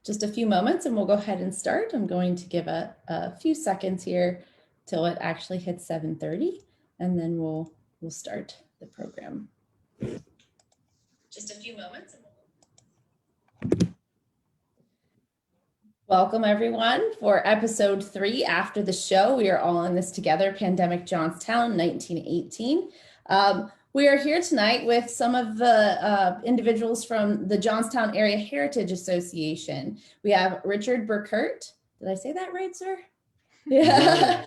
just a few moments and we'll go ahead and start. I'm going to give a few seconds here till it actually hits 7:30, and then we'll start the program. Just a few moments. Welcome everyone for episode 3 after the show. We are all in this together, Pandemic-Johnstown, 1918. We are here tonight with some of the individuals from the Johnstown Area Heritage Association. We have Richard Burkert. Did I say that right, sir? Yeah.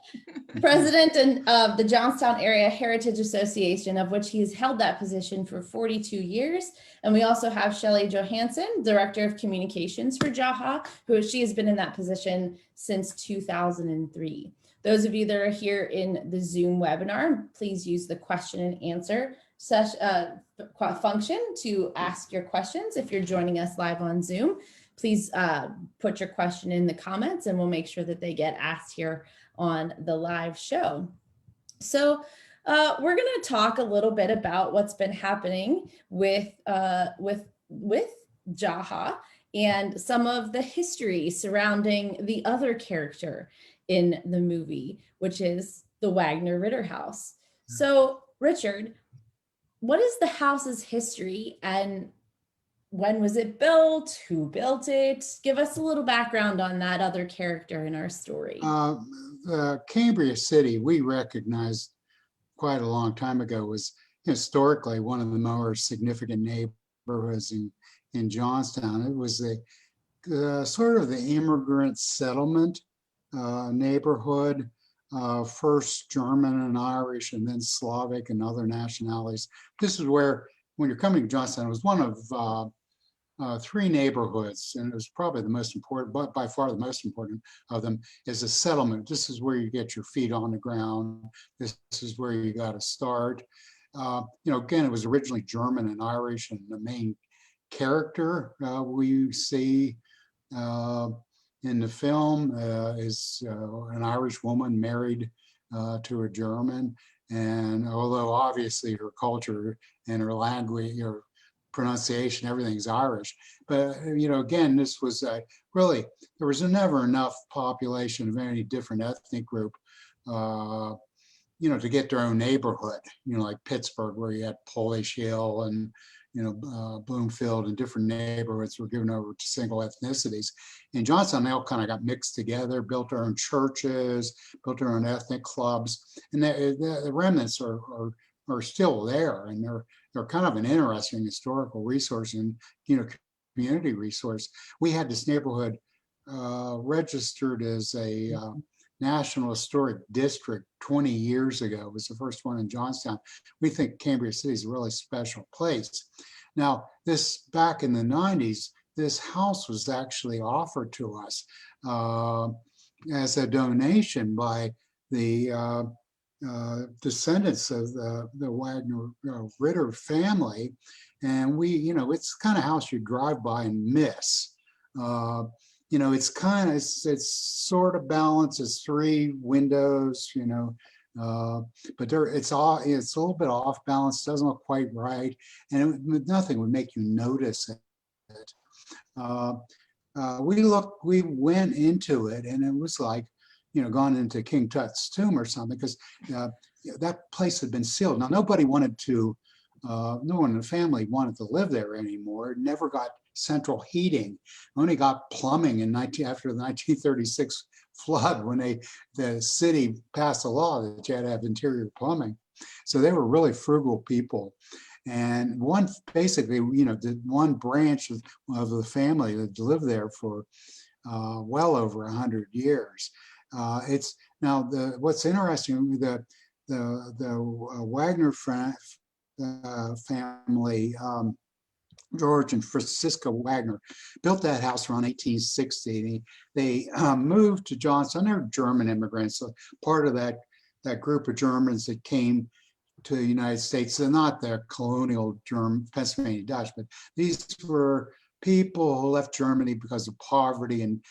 President of the Johnstown Area Heritage Association, of which he has held that position for 42 years. And we also have Shelley Johansson, Director of Communications for JAHA, she has been in that position since 2003. Those of you that are here in the Zoom webinar, please use the question and answer function to ask your questions. If you're joining us live on Zoom, please put your question in the comments and we'll make sure that they get asked here on the live show. So we're going to talk a little bit about what's been happening with JAHA and some of the history surrounding the other character in the movie, which is the Wagnerritter House. So Richard, what is the house's history and when was it built? Who built it? Give us a little background on that other character in our story. Cambria City, we recognized quite a long time ago, was historically one of the more significant neighborhoods in Johnstown. It was the sort of the immigrant settlement neighborhood, first German and Irish, and then Slavic and other nationalities. This is where, when you're coming to Johnstown, it was one of 3 neighborhoods, and it was probably the most important, but by far the most important of them is a settlement. This is where you get your feet on the ground. This is where you got to start. Again, it was originally German and Irish, and the main character we see in the film is an Irish woman married to a German. And although obviously her culture and her language, her pronunciation, everything's Irish, but again, this was really, there was never enough population of any different ethnic group, to get their own neighborhood. Like Pittsburgh, where you had Polish Hill and Bloomfield, and different neighborhoods were given over to single ethnicities. In Johnstown, they all kind of got mixed together, built their own churches, built their own ethnic clubs, and the remnants are still there, and they're kind of an interesting historical resource and community resource. We had this neighborhood registered as a National Historic District 20 years ago. It was the first one in Johnstown. We think Cambria City is a really special place. Now, this back in the 90s, this house was actually offered to us as a donation by the descendants of the Wagnerritter family. And it's the kind of house you drive by and miss. It's sort of balanced. It's 3 windows, but it's a little bit off balance, doesn't look quite right, and nothing would make you notice it. We went into it, and it was like, gone into King Tut's tomb or something, because that place had been sealed. Now, no one in the family wanted to live there anymore. It never got central heating. Only got plumbing after the 1936 flood, when the city passed a law that you had to have interior plumbing. So they were really frugal people. And basically, the one branch of the family that lived there for well over 100 years. What's interesting, the Wagner family, George and Francisca Wagner, built that house around 1860. They moved to Johnstown. They're German immigrants, so part of that group of Germans that came to the United States. They're not the colonial German, Pennsylvania Dutch, but these were people who left Germany because of poverty, and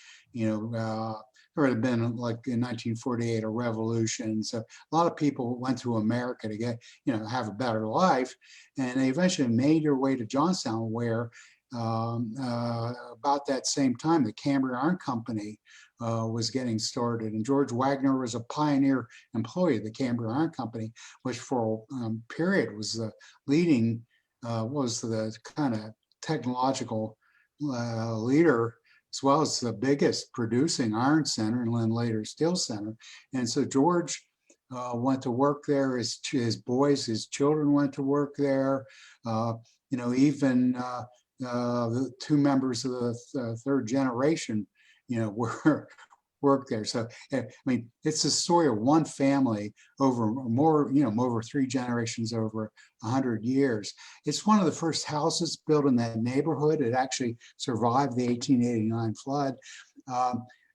there had been, like in 1948, a revolution. So a lot of people went to America to get, have a better life. And they eventually made their way to Johnstown, where about that same time, the Cambria Iron Company was getting started. And George Wagner was a pioneer employee of the Cambria Iron Company, which for a period was the leading, was the kind of technological leader, as well as the biggest producing iron center and then later steel center. And so George went to work there. His boys, his children went to work there. Even the two members of the third generation, were worked there. So, I mean, it's a story of one family over over three generations, over 100 years. It's one of the first houses built in that neighborhood. It actually survived the 1889 flood.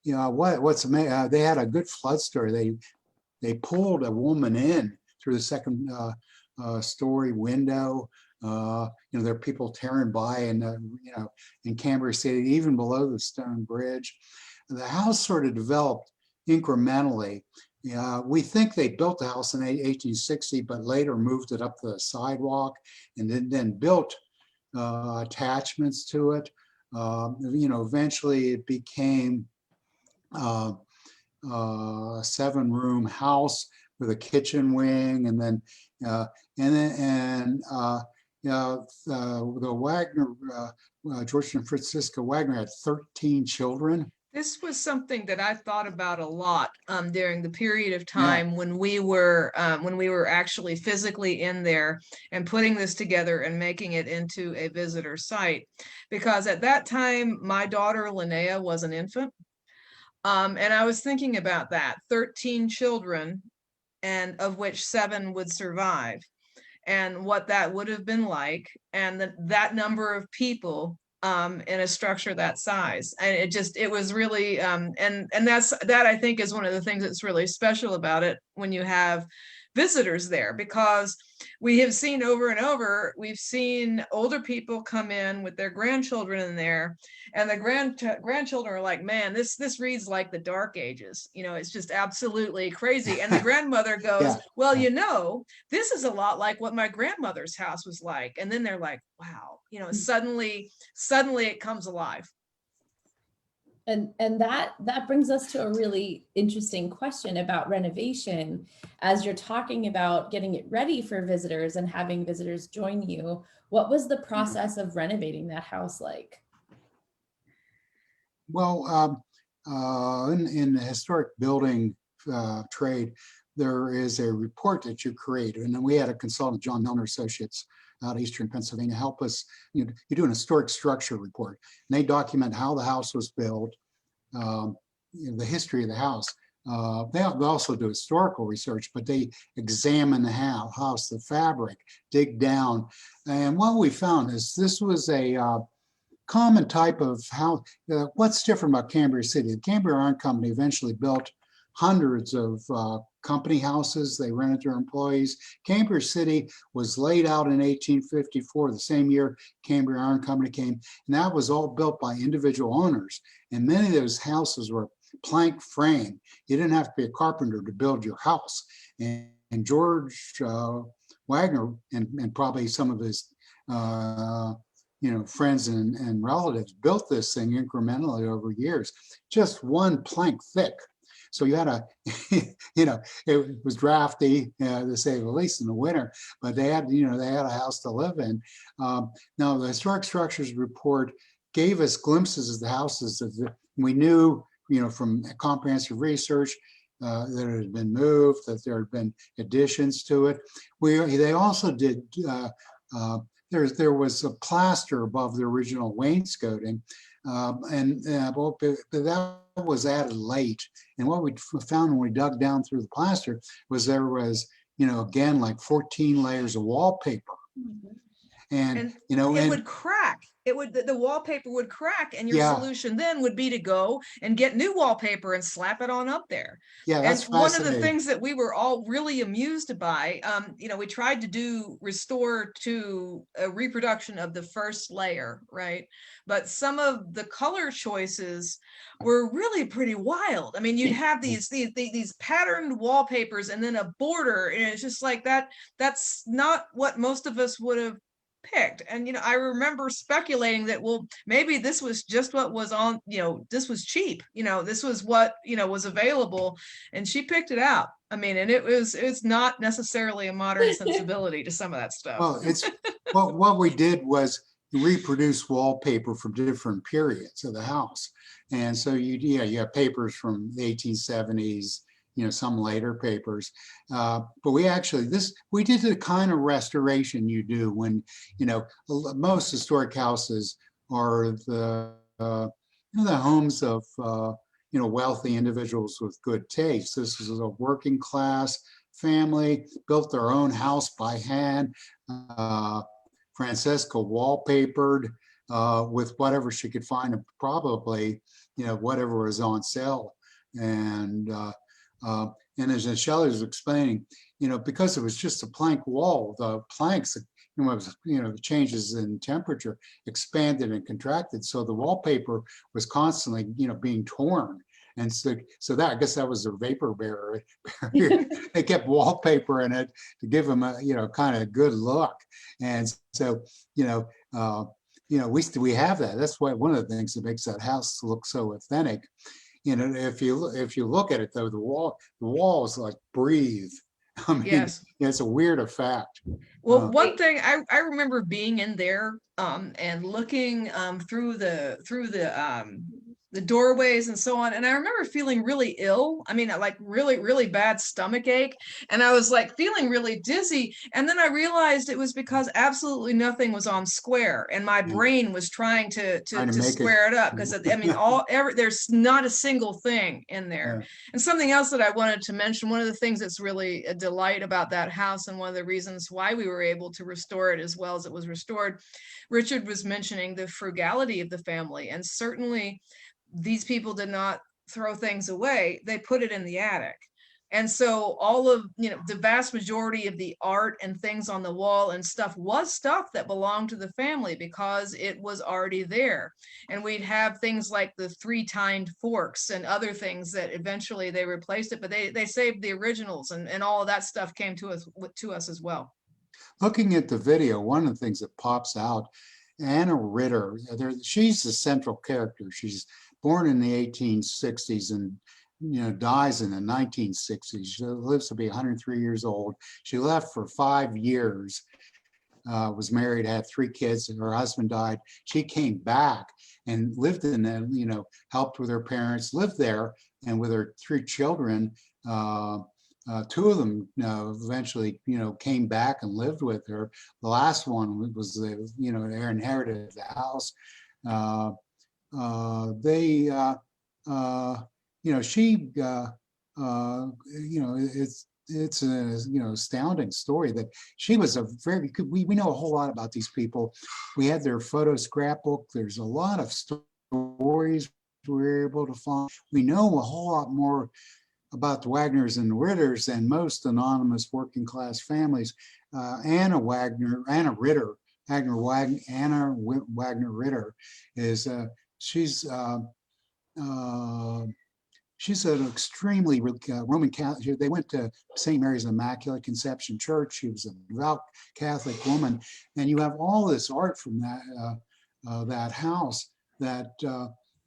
What's amazing, they had a good flood story. They pulled a woman in through the second story window. There are people tearing by in Cambria City, even below the stone bridge. The house sort of developed incrementally. We think they built the house in 1860, but later moved it up the sidewalk and then built attachments to it. Eventually it became a 7-room house with a kitchen wing, and then the Wagner, George and Francisca Wagner had 13 children. This was something that I thought about a lot during the period of time when we were actually physically in there and putting this together and making it into a visitor site. Because at that time, my daughter Linnea was an infant. And I was thinking about that, 13 children, and of which 7 would survive, and what that would have been like, and that number of people in a structure that size. And it was really, and that I think is one of the things that's really special about it when you have visitors there, because we have seen over and over, we've seen older people come in with their grandchildren in there, and the grandchildren are like, man, this reads like the Dark Ages. It's just absolutely crazy. And the grandmother goes, well, this is a lot like what my grandmother's house was like. And then they're like, wow, suddenly it comes alive. And that brings us to a really interesting question about renovation. As you're talking about getting it ready for visitors and having visitors join you, what was the process of renovating that house like? Well, in the historic building trade, there is a report that you create, and then we had a consultant, John Milner Associates, out of Eastern Pennsylvania, help us. You do an historic structure report, and they document how the house was built, the history of the house. They also do historical research, but they examine the house, the fabric, dig down. And what we found is this was a common type of house. What's different about Cambria City? The Cambria Iron Company eventually built hundreds of company houses. They rented their employees. Cambria City was laid out in 1854, the same year Cambria Iron Company came, and that was all built by individual owners. And many of those houses were plank frame. You didn't have to be a carpenter to build your house. And George Wagner and probably some of his friends and relatives built this thing incrementally over years, just one plank thick. So you had it was drafty, to say the least, in the winter, but they had a house to live in. Now the Historic Structures Report gave us glimpses of the houses that we knew, from comprehensive research, that it had been moved, that there had been additions to it. They also did, there was a plaster above the original wainscoting, but that was added late. And what we found when we dug down through the plaster was there was, again, like 14 layers of wallpaper. Mm-hmm. And it would crack. The wallpaper would crack, and your solution then would be to go and get new wallpaper and slap it on up there. Yeah, that's and one of the things that we were all really amused by, we tried to restore to a reproduction of the first layer, right? But some of the color choices were really pretty wild. I mean, you'd have these patterned wallpapers and then a border, and it's just like that. That's not what most of us would have picked. And, I remember speculating that, well, maybe this was just what was on, this was cheap, this was what, was available, and she picked it out. I mean, and it's not necessarily a modern sensibility to some of that stuff. Well, what we did was reproduce wallpaper from different periods of the house. And so you have papers from the 1870s, some later papers. But we did the kind of restoration you do when, most historic houses are the homes of, wealthy individuals with good taste. This is a working class family, built their own house by hand. Francesca wallpapered with whatever she could find, and probably, whatever was on sale. And as Shelley was explaining, because it was just a plank wall, the planks, the changes in temperature expanded and contracted. So the wallpaper was constantly, being torn. And so that, I guess that was their vapor barrier. They kept wallpaper in it to give them a, kind of good look. And so, we have that. That's why one of the things that makes that house look so authentic. If you look at it though, the walls like breathe. I mean, yes, it's a weird effect. well, one thing I remember being in there and looking through the doorways and so on, and I remember feeling really ill. I mean, like really, really bad stomach ache, and I was like feeling really dizzy. And then I realized it was because absolutely nothing was on square, and my brain was trying to square it up, because I mean, there's not a single thing in there. Yeah. And something else that I wanted to mention, one of the things that's really a delight about that house, and one of the reasons why we were able to restore it as well as it was restored, Richard was mentioning the frugality of the family, and certainly these people did not throw things away. They put it in the attic. And so all of, the vast majority of the art and things on the wall and stuff was stuff that belonged to the family because it was already there. And we'd have things like the 3-tined forks and other things that eventually they replaced it, but they saved the originals, and all of that stuff came to us as well. Looking at the video, one of the things that pops out, Anna Ritter, she's the central character. She's born in the 1860s and dies in the 1960s. She lives to be 103 years old. She left for 5 years, was married, had 3 kids, and her husband died. She came back and lived in them, helped with her parents, lived there, and with her 3 children, 2 of them eventually, came back and lived with her. The last one was they inherited the house. It's an astounding story that she was a very good. We know a whole lot about these people. We had their photo scrapbook. There's a lot of stories we were able to find. We know a whole lot more about the Wagners and the Ritters than most anonymous working class families. Anna Wagnerritter is she's an extremely Roman Catholic. They went to St. Mary's Immaculate Conception Church. She was a devout Catholic woman, and you have all this art from that house that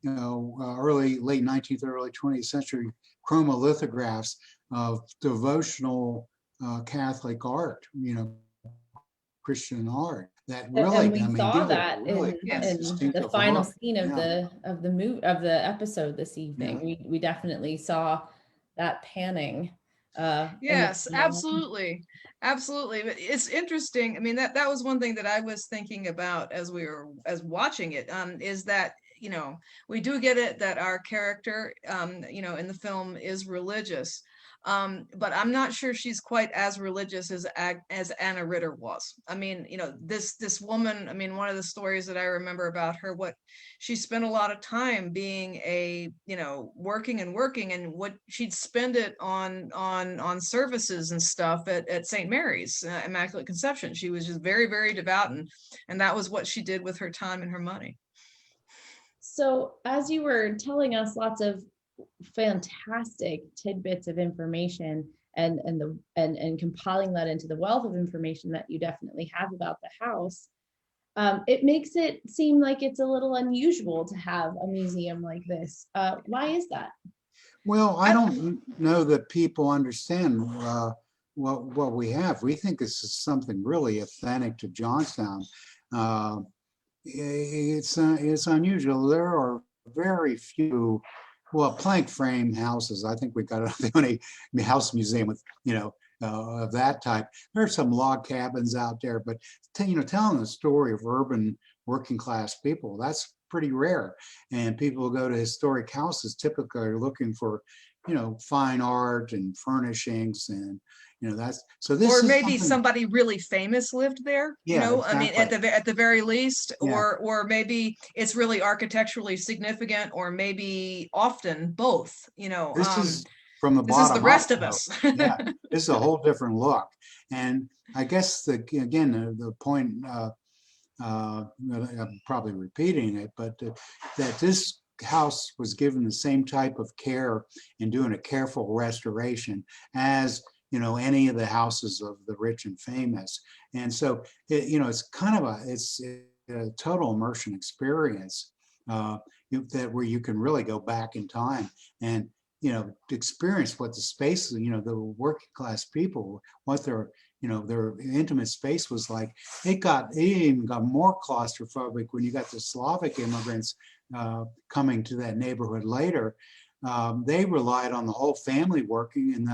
late 19th, early 20th century chromolithographs of devotional Catholic art, Christian art that really. And we saw that really in the final scene of the episode this evening. Yeah. We definitely saw that panning. Yes, absolutely. Absolutely. But it's interesting. I mean, that was one thing that I was thinking about as watching it, is that, we do get it that our character, in the film is religious. But I'm not sure she's quite as religious as Anna Ritter was. I mean, this woman, I mean, one of the stories that I remember about her, what she spent a lot of time being working, and what she'd spend it on services and stuff at St. Mary's Immaculate Conception. She was just very, very devout, and that was what she did with her time and her money. So as you were telling us lots of fantastic tidbits of information and compiling that into the wealth of information that you definitely have about the house, it makes it seem like it's a little unusual to have a museum like this. Why is that? Well, I don't know that people understand what we have. We think this is something really authentic to Johnstown. Uh, it's unusual. There are very few, well, plank frame houses. I think we got the only house museum with, of that type. There are some log cabins out there, but telling the story of urban working class people, that's pretty rare. And people who go to historic houses typically are looking for, fine art and furnishings, and that's so. This Or is maybe something, somebody really famous lived there, yeah, I mean, exactly. at the very least, Yeah. or maybe it's really architecturally significant, or maybe often both, This is from the this is the bottom up, rest of though. us. Yeah, this is a whole different look. And I guess the point, I'm probably repeating it, but that this house was given the same type of care in doing a careful restoration as any of the houses of the rich and famous. And so it's kind of a total immersion experience, that where you can really go back in time and to experience what the space, the working class people, what their intimate space was like. It even got more claustrophobic when you got the Slavic immigrants coming to that neighborhood later. They relied on the whole family working,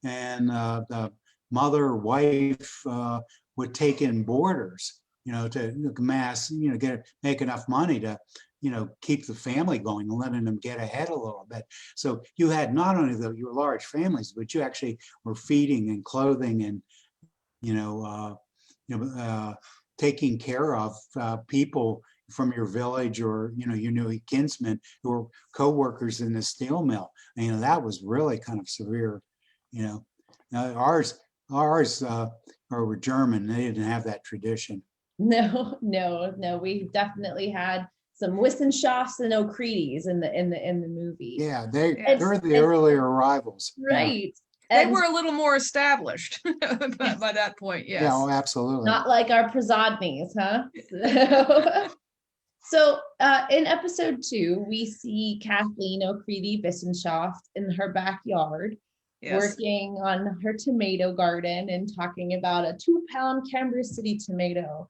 and the mother, wife would take in boarders, to mass, make enough money to, keep the family going and letting them get ahead a little bit. So you had not only your large families, but you actually were feeding and clothing and, taking care of people from your village, or you knew kinsmen who were co-workers in the steel mill. And, that was really kind of severe. Ours were German. They didn't have that tradition. No, no, no. We definitely had some Wissenschafts and O'Cready's in the movie. Yeah, Yes. they're the earlier arrivals. Right. They And were a little more established by that point, Yeah, yes. oh, absolutely. not like our Prasodnys, huh? So in episode 2, we see Kathleen O'Cready Wissenschaft in her backyard, Yes. working on her tomato garden and talking about a 2-pound Cambria City tomato.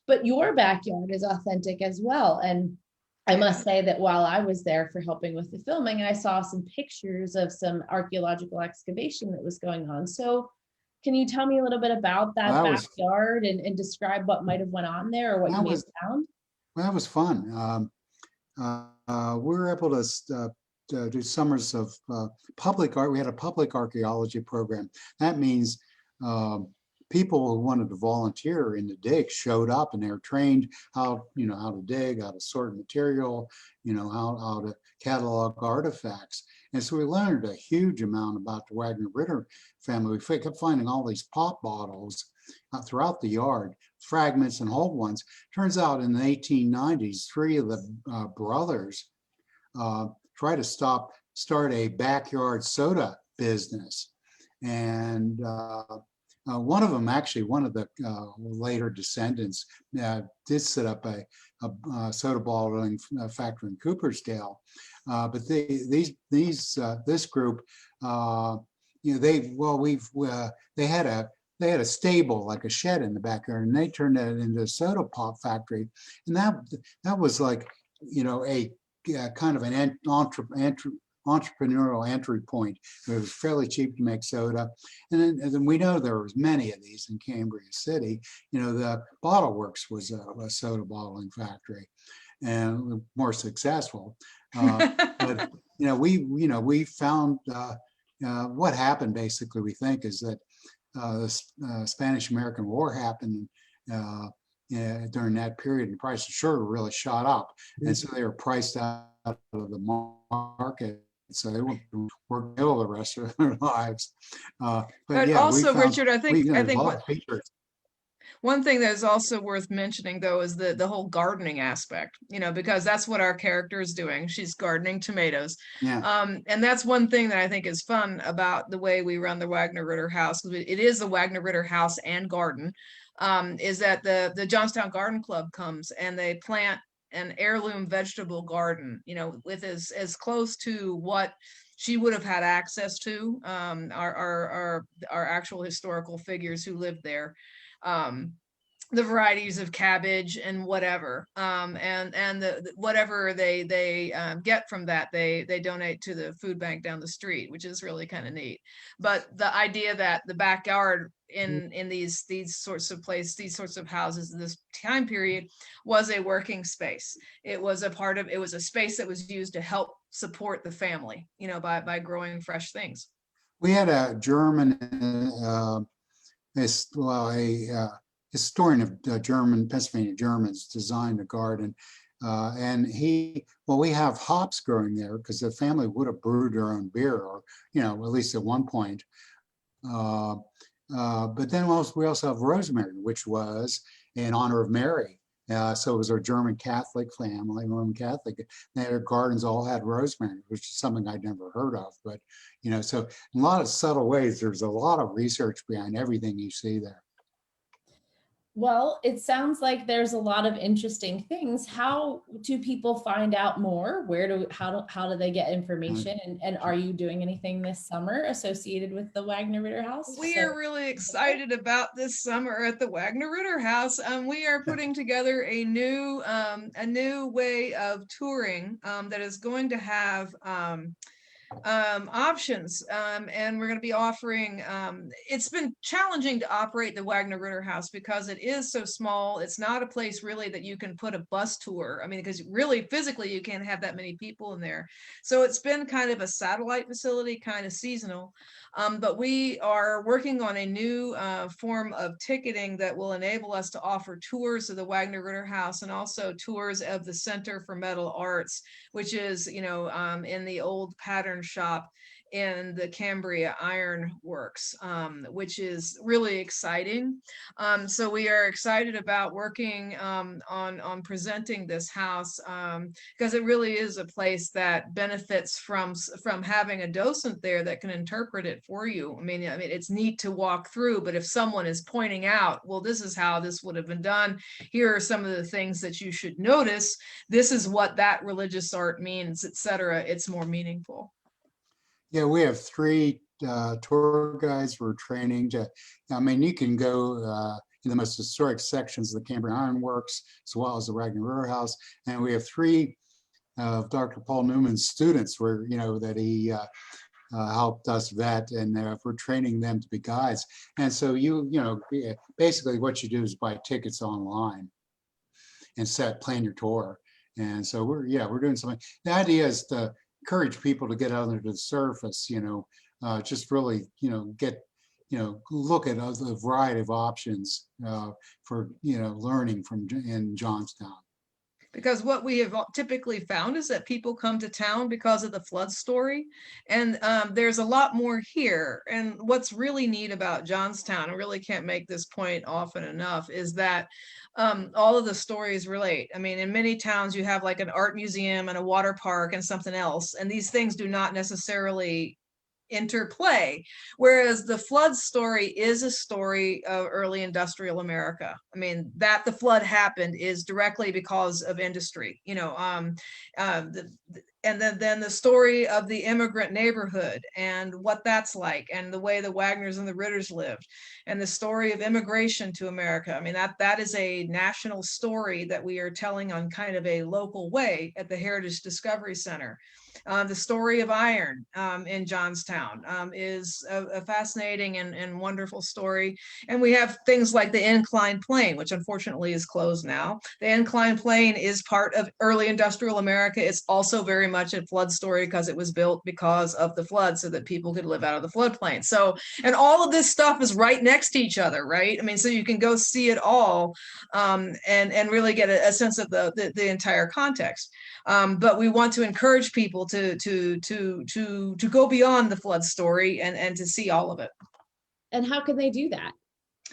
But your backyard is authentic as well. And I must say that while I was there for helping with the filming, I saw some pictures of some archaeological excavation that was going on. So can you tell me a little bit about that Well, that was backyard and describe what might have went on there or what you may have found? that was fun. We were able to do summers of public art. We had a public archaeology program. That means people who wanted to volunteer in the dig showed up, and they were trained how to dig, how to sort material, how to catalog artifacts. And so we learned a huge amount about the Wagner-Ritter family. We kept finding all these pop bottles throughout the yard, fragments and whole ones. Turns out in the 1890s, 3 of the brothers tried to start a backyard soda business. And one of them, actually, one of the later descendants, did set up a soda bottling factory in Coopersdale. But this group, they had a stable, like a shed in the backyard, and they turned that into a soda pop factory. And that was like, a kind of an entrepreneurial entry point. It was fairly cheap to make soda. And then we know there was many of these in Cambria City. The Bottle Works was a soda bottling factory, and more successful. But we found what happened, basically, we think, is that the Spanish-American War happened during that period, and the price of sugar really shot up. And so they were priced out of the market. So they would work ill the rest of their lives. But yeah, also, Richard, I think One thing that is also worth mentioning, though, is the whole gardening aspect, because that's what our character is doing. She's gardening tomatoes. Yeah. And that's one thing that I think is fun about the way we run the Wagnerritter House. It is the Wagnerritter House and garden, is that the Johnstown Garden Club comes and they plant an heirloom vegetable garden, with as close to what she would have had access to, our actual historical figures who lived there. The varieties of cabbage and whatever, and whatever they get from that, they donate to the food bank down the street, which is really kind of neat. But the idea that the backyard in these sorts of places, these sorts of houses in this time period, was a working space. It was a space that was used to help support the family, by growing fresh things. We had a German, a historian of Pennsylvania Germans designed a garden. And we have hops growing there because the family would have brewed their own beer, or, at least at one point. But then we also have rosemary, which was in honor of Mary. So it was a German Catholic family, Roman Catholic. Their gardens all had rosemary, which is something I'd never heard of. But, so in a lot of subtle ways, there's a lot of research behind everything you see there. Well, it sounds like there's a lot of interesting things. How do people find out more? How do they get information? And are you doing anything this summer associated with the Wagnerritter House? We are really excited about this summer at the Wagnerritter House. We are putting together a new way of touring that is going to have options, and we're going to be offering, it's been challenging to operate the Wagnerritter House because it is so small. It's not a place really that you can put a bus tour. I mean, because really physically you can't have that many people in there. So it's been kind of a satellite facility, kind of seasonal. But we are working on a new form of ticketing that will enable us to offer tours of the Wagnerritter House and also tours of the Center for Metal Arts, which is, in the old pattern shop in the Cambria Iron Works, which is really exciting. So we are excited about working on presenting this house, because it really is a place that benefits from having a docent there that can interpret it for you. I mean, it's neat to walk through, but if someone is pointing out, well, this is how this would have been done, here are some of the things that you should notice, this is what that religious art means, etc., it's more meaningful. Yeah, we have 3 tour guides we're training to. You can go in the most historic sections of the Cambria Iron Works, as well as the Wagnerritter House. And we have 3 of Dr. Paul Newman's students where, that he helped us vet, and we're training them to be guides. And so basically what you do is buy tickets online and plan your tour. And so we're doing something. The idea is to encourage people to get out under the surface, just really, get, look at a variety of options for, learning in Johnstown. Because what we have typically found is that people come to town because of the flood story, and there's a lot more here. And what's really neat about Johnstown, I really can't make this point often enough, is that all of the stories relate. I mean, in many towns you have like an art museum and a water park and something else, and these things do not necessarily interplay, whereas the flood story is a story of early industrial America. I mean, that the flood happened is directly because of industry, and then the story of the immigrant neighborhood and what that's like, and the way the Wagners and the Ritters lived, and the story of immigration to America. I mean, that is a national story that we are telling on kind of a local way at the Heritage Discovery Center. The story of iron in Johnstown is a fascinating and wonderful story. And we have things like the inclined plane, which unfortunately is closed now. The inclined plane is part of early industrial America. It's also very much a flood story because it was built because of the flood so that people could live out of the floodplain. So, and all of this stuff is right next to each other, right? I mean, so you can go see it all and really get a sense of the entire context. But we want to encourage people to go beyond the flood story and to see all of it. And how can they do that?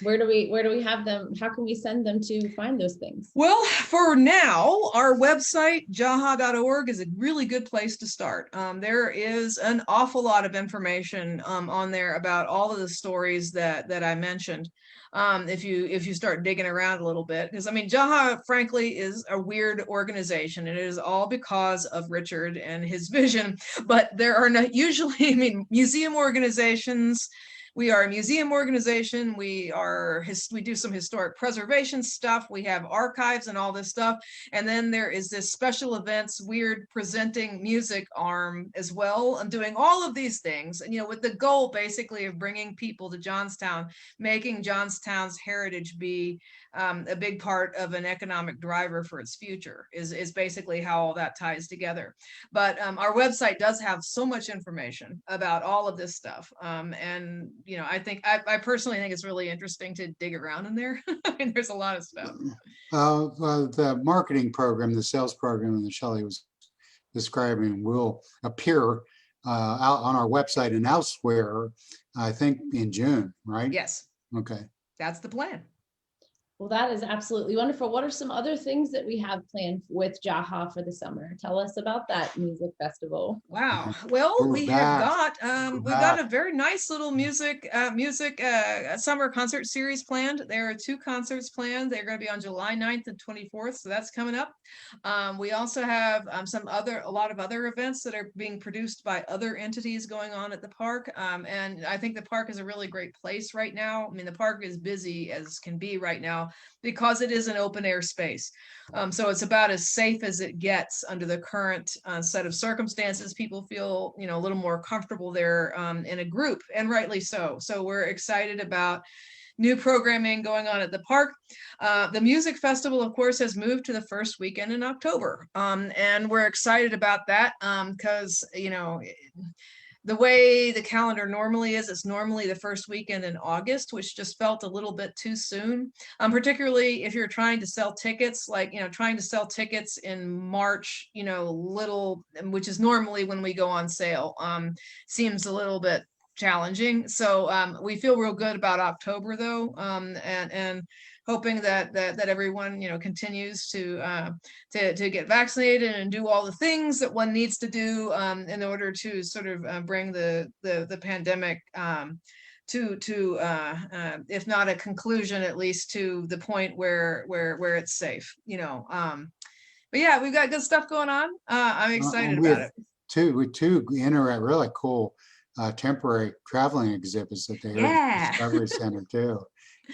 Where do we have them? How can we send them to find those things? Well, for now, our website, jaha.org, is a really good place to start. There is an awful lot of information on there about all of the stories that I mentioned. If you start digging around a little bit, because I mean, Jaha, frankly, is a weird organization, and it is all because of Richard and his vision. But there are not usually, I mean, museum organizations. We are a museum organization. We do some historic preservation stuff. We have archives and all this stuff. And then there is this special events, weird presenting music arm as well. I'm doing all of these things, and with the goal basically of bringing people to Johnstown, making Johnstown's heritage be a big part of an economic driver for its future is basically how all that ties together. But our website does have so much information about all of this stuff. And I personally think it's really interesting to dig around in there. I mean, there's a lot of stuff. The marketing program, the sales program that Shelley was describing will appear out on our website and elsewhere, I think in June, right? Yes. Okay. That's the plan. Well, that is absolutely wonderful. What are some other things that we have planned with Jaha for the summer? Tell us about that music festival. Wow. Well, we've got a very nice little music summer concert series planned. There are 2 concerts planned. They're going to be on July 9th and 24th, so that's coming up. We also have a lot of other events that are being produced by other entities going on at the park. And I think the park is a really great place right now. I mean, the park is busy as can be right now, because it is an open air space. So it's about as safe as it gets under the current set of circumstances. People feel, a little more comfortable there in a group, and rightly so. So we're excited about new programming going on at the park. The music festival, of course, has moved to the first weekend in October. And we're excited about that because, the way the calendar normally is, it's normally the first weekend in August, which just felt a little bit too soon. Particularly if you're trying to sell tickets, trying to sell tickets in March, which is normally when we go on sale, seems a little bit challenging. So we feel real good about October though, and hoping that everyone continues to get vaccinated and do all the things that one needs to do in order to sort of bring the pandemic to if not a conclusion, at least to the point where it's safe. But yeah, we've got good stuff going on. I'm excited about it. Two really cool temporary traveling exhibits that they have at the Discovery Center too.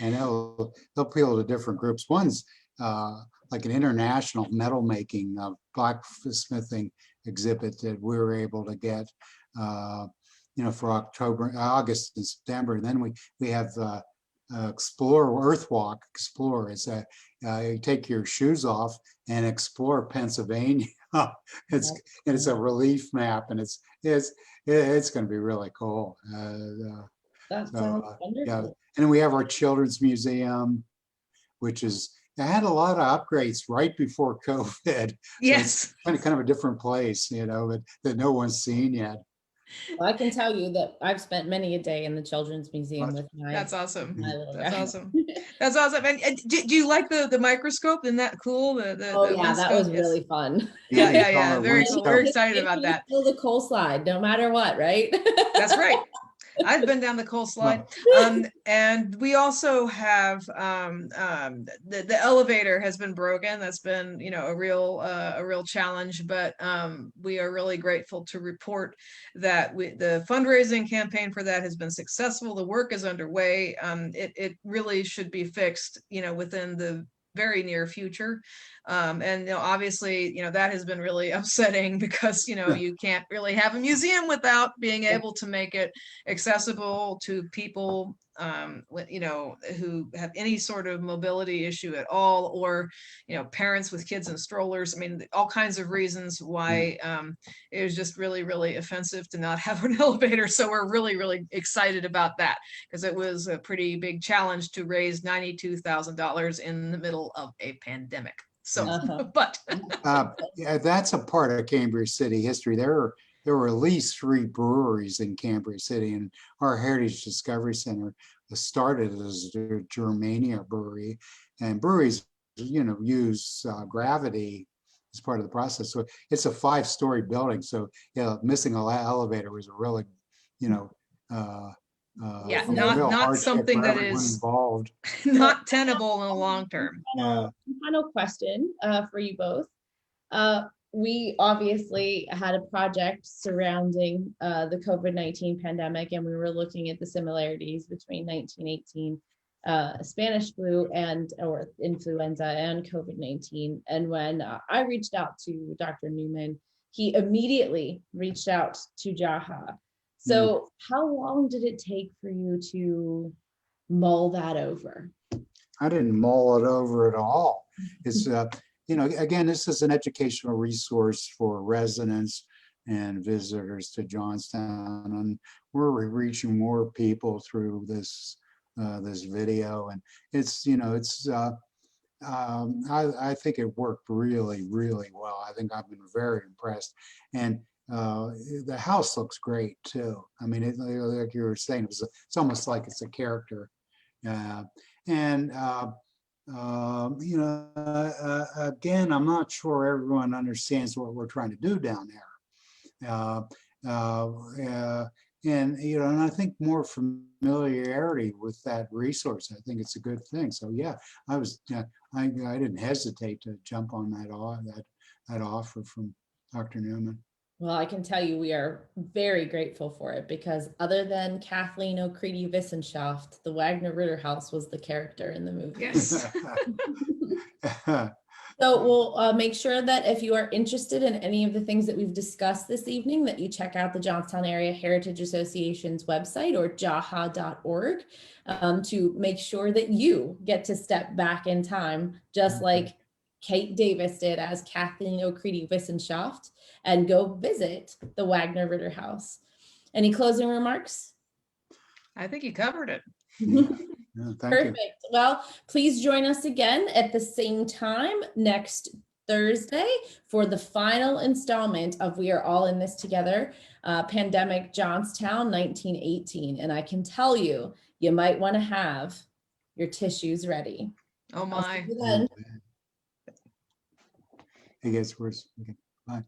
And they'll appeal to different groups. One's like an international metal making, blacksmithing exhibit that we were able to get, for August and September. And then we have Earthwalk Explore. It's you take your shoes off and explore Pennsylvania. It's a relief map, and it's going to be really cool. That sounds wonderful. Yeah. And we have our Children's Museum, which they had a lot of upgrades right before COVID. Yes. So it's kind of a different place, that no one's seen yet. Well, I can tell you that I've spent many a day in the Children's Museum with my. That's awesome. That's awesome. That's awesome. And do you like the microscope? Isn't that cool? That was really fun. Yeah. Very cool. We're excited about that. Still the coal slide, no matter what, right? That's right. I've been down the coal slide. And we also have the elevator has been broken. That's been, a real challenge, but we are really grateful to report that the fundraising campaign for that has been successful. The work is underway. It really should be fixed, within the very near future. And obviously, that has been really upsetting because, you can't really have a museum without being able to make it accessible to people, who have any sort of mobility issue at all, or, parents with kids in strollers. I mean, all kinds of reasons why it was just really, really offensive to not have an elevator. So we're really, really excited about that because it was a pretty big challenge to raise $92,000 in the middle of a pandemic. So, but yeah, that's a part of Cambria City history. There there were at least 3 breweries in Cambria City, and our Heritage Discovery Center started as a Germania brewery, and breweries, use gravity as part of the process. So it's a 5-story building. So missing an elevator was a really, Yeah, a not real hardship something for that everyone is involved. not tenable in the long term. Yeah. Final question for you both. We obviously had a project surrounding the COVID-19 pandemic, and we were looking at the similarities between 1918 Spanish flu or influenza and COVID-19. And when I reached out to Dr. Newman, he immediately reached out to Jaha. So how long did it take for you to mull that over? I didn't mull it over at all. It's, again, this is an educational resource for residents and visitors to Johnstown, and we're reaching more people through this video, and I think it worked really, really well. I think I've been very impressed, and the house looks great too. I mean, like you were saying, it's almost like it's a character. And again, I'm not sure everyone understands what we're trying to do down there. And I think more familiarity with that resource, I think it's a good thing. So yeah, I didn't hesitate to jump on that offer from Dr. Newman. Well, I can tell you we are very grateful for it, because other than Kathleen O'Cready Wissenschaft, the Wagnerritter House was the character in the movie. Yes. So we'll make sure that if you are interested in any of the things that we've discussed this evening, that you check out the Johnstown Area Heritage Association's website, or jaha.org, to make sure that you get to step back in time, just like Kate Davis did as Kathleen O'Cready Wissenschaft, and go visit the Wagnerritter House. Any closing remarks? I think you covered it. Perfect. Well, please join us again at the same time next Thursday for the final installment of We Are All in This Together, Pandemic-Johnstown 1918. And I can tell you, you might want to have your tissues ready. Oh my. It gets worse. Okay. Bye.